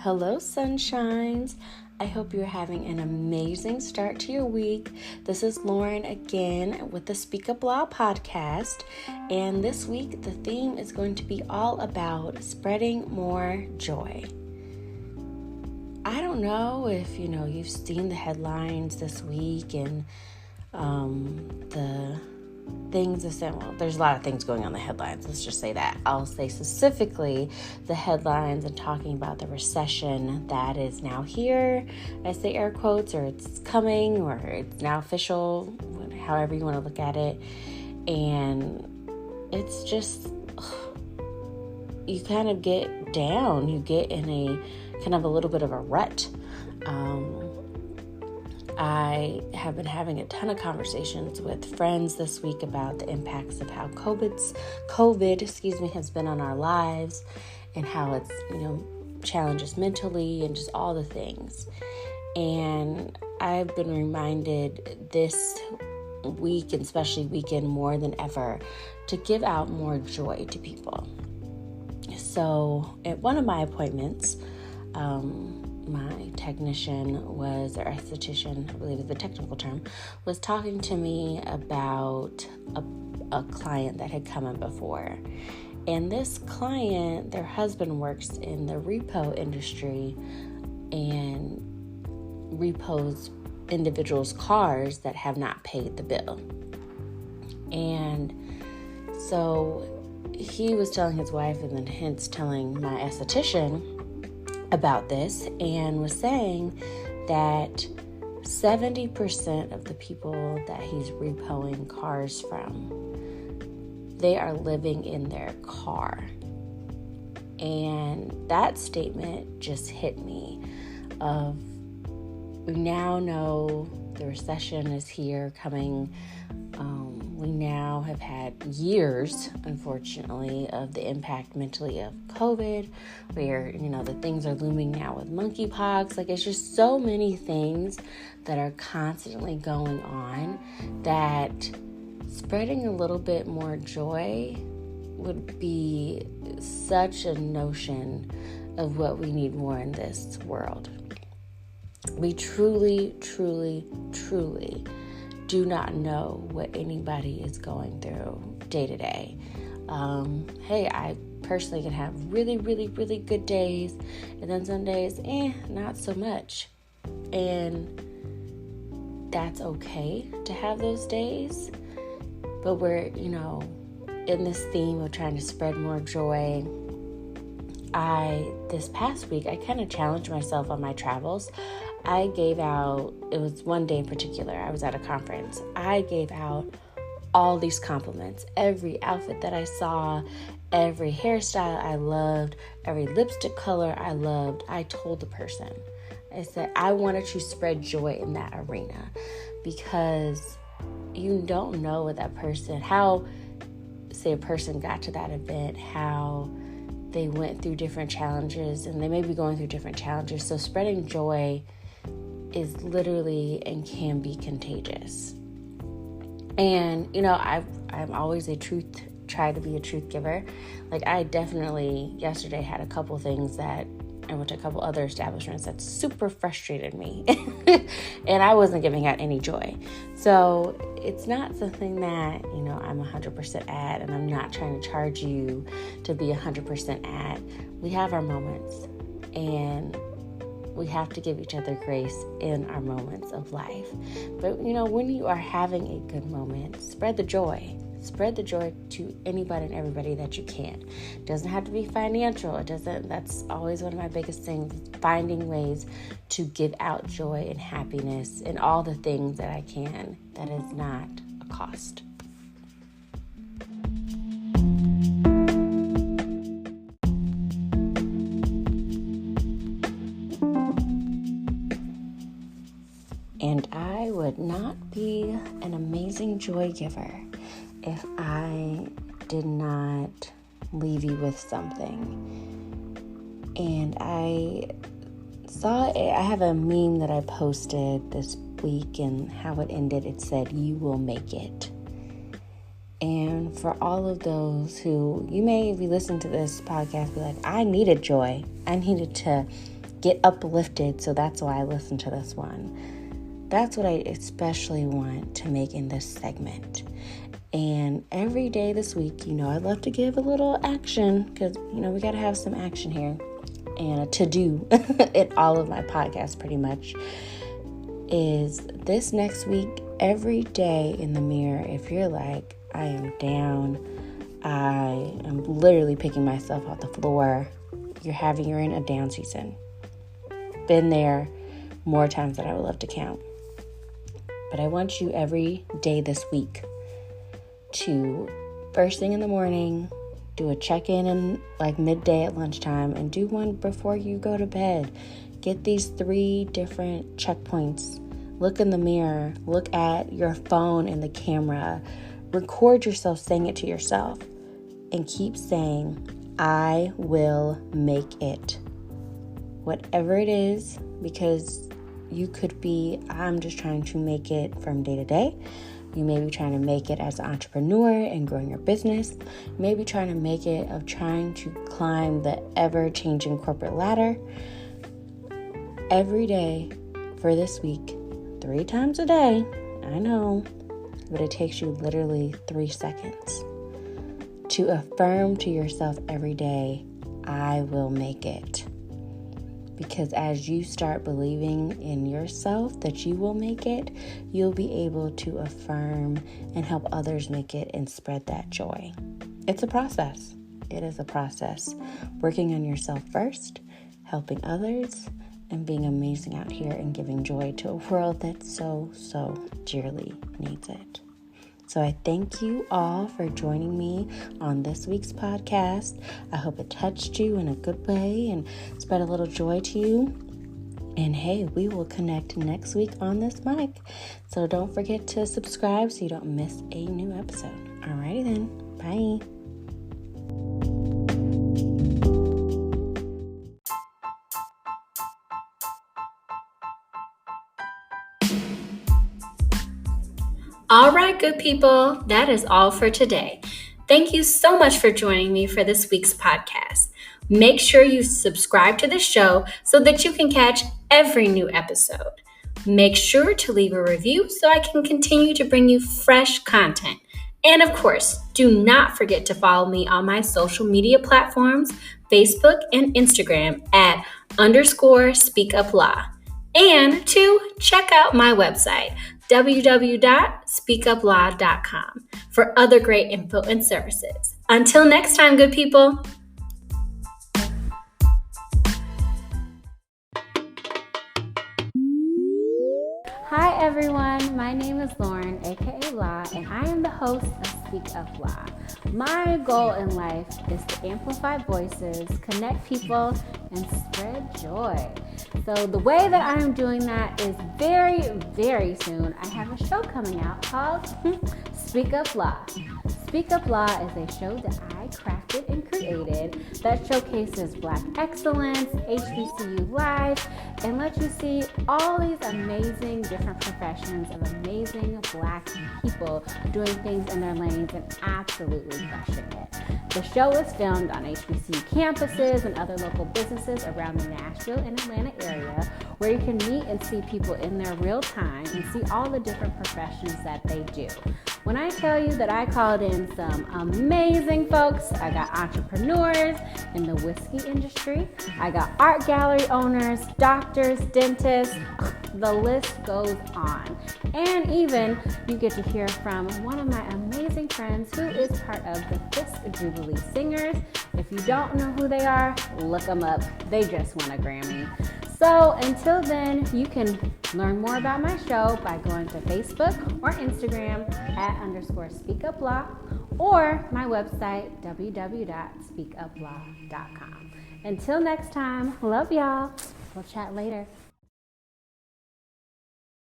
Hello, sunshines. I hope you're having an amazing start to your week. This is Lauren again with the Speak Up Loud podcast. And this week, the theme is going to be all about spreading more joy. I don't know if, you've seen the headlines this week and the things that say, well, there's a lot of things going on in the headlines. Let's just say that. I'll say specifically the headlines and talking about the recession that is now here. I say air quotes, or it's coming, or it's now official, however you want to look at it. And it's just, you kind of get down. You get in a kind of a little bit of a rut. I have been having a ton of conversations with friends this week about the impacts of how COVID has been on our lives and how it's, challenges mentally and just all the things. And I've been reminded this week, and especially weekend more than ever, to give out more joy to people. So at one of my appointments, my technician or esthetician, I believe is the technical term, was talking to me about a client that had come in before. And this client, their husband works in the repo industry and repos individuals' cars that have not paid the bill. And so he was telling his wife, and then hence telling my esthetician about this, and was saying that 70% of the people that he's repoing cars from, they are living in their car. And that statement just hit me of, we now know the recession is here coming. We now have had years, unfortunately, of the impact mentally of COVID, where, the things are looming now with monkeypox. It's just so many things that are constantly going on that spreading a little bit more joy would be such a notion of what we need more in this world. We truly, truly, truly do not know what anybody is going through day to day. Hey, I personally can have really, really, really good days, and then some days, not so much. And that's okay to have those days. But we're, in this theme of trying to spread more joy. This past week, I kind of challenged myself on my travels. I gave out, it was one day in particular, I was at a conference. I gave out all these compliments. Every outfit that I saw, every hairstyle I loved, every lipstick color I loved, I told the person. I said, I wanted to spread joy in that arena, because you don't know what that person, how, say a person got to that event, how they went through different challenges, and they may be going through different challenges. So spreading joy is literally and can be contagious. And, I'm always try to be a truth giver. I definitely yesterday had a couple things that I went to a couple other establishments that super frustrated me and I wasn't giving out any joy. So it's not something that, I'm 100% at, and I'm not trying to charge you to be 100% at. We have our moments, and we have to give each other grace in our moments of life. But, when you are having a good moment, spread the joy. Spread the joy to anybody and everybody that you can. It doesn't have to be financial. That's always one of my biggest things, finding ways to give out joy and happiness and all the things that I can that is not a cost. And I would not be an amazing joy giver if I did not leave you with something. And I have a meme that I posted this week, and how it ended, it said, "You will make it." And for all of those who, you may, if you listen to this podcast, be like, I needed joy. I needed to get uplifted. So that's why I listen to this one. That's what I especially want to make in this segment. And every day this week, I'd love to give a little action because, we got to have some action here. And a to-do in all of my podcasts pretty much is this next week, every day in the mirror, if you're like, I am down, I am literally picking myself off the floor, you're in a down season. Been there more times than I would love to count. But I want you every day this week to, first thing in the morning, do a check-in and like midday at lunchtime, and do one before you go to bed. Get these 3 different checkpoints. Look in the mirror, look at your phone and the camera, record yourself saying it to yourself, and keep saying, I will make it. Whatever it is, because you could be, I'm just trying to make it from day to day. You may be trying to make it as an entrepreneur and growing your business. You may be trying to make it of trying to climb the ever-changing corporate ladder. Every day for this week, 3 times a day, I know, but it takes you literally 3 seconds to affirm to yourself every day, I will make it. Because as you start believing in yourself that you will make it, you'll be able to affirm and help others make it and spread that joy. It's a process. It is a process. Working on yourself first, helping others, and being amazing out here and giving joy to a world that so dearly needs it. So I thank you all for joining me on this week's podcast. I hope it touched you in a good way and spread a little joy to you. And hey, we will connect next week on this mic. So don't forget to subscribe so you don't miss a new episode. Alrighty then. Bye. All right, good people, that is all for today. Thank you so much for joining me for this week's podcast. Make sure you subscribe to the show so that you can catch every new episode. Make sure to leave a review so I can continue to bring you fresh content. And of course, do not forget to follow me on my social media platforms, Facebook and Instagram at _SpeakUpLaw. And to check out my website, www.speakuplaw.com, for other great info and services. Until next time, good people. Hi everyone, my name is Lauren, aka Law, and I am the host of Speak Up Law. My goal in life is to amplify voices, connect people, and spread joy. So the way that I am doing that is very, very soon. I have a show coming out called Speak Up Law. Speak Up Law is a show that I crafted and created that showcases Black excellence, HBCU life, and lets you see all these amazing different professions of amazing Black people doing things in their lanes and absolutely crushing it. The show is filmed on HBCU campuses and other local businesses around the Nashville and Atlanta area, where you can meet and see people in their real time and see all the different professions that they do. When I tell you that I called in some amazing folks, I got entrepreneurs in the whiskey industry, I got art gallery owners, doctors, dentists, the list goes on. And even you get to hear from one of my amazing friends who is part of the Fisk Jubilee Singers. If you don't know who they are, look them up. They just won a Grammy. So until then, you can learn more about my show by going to Facebook or Instagram at _SpeakUpLaw or my website, www.speakuplaw.com. Until next time, love y'all. We'll chat later.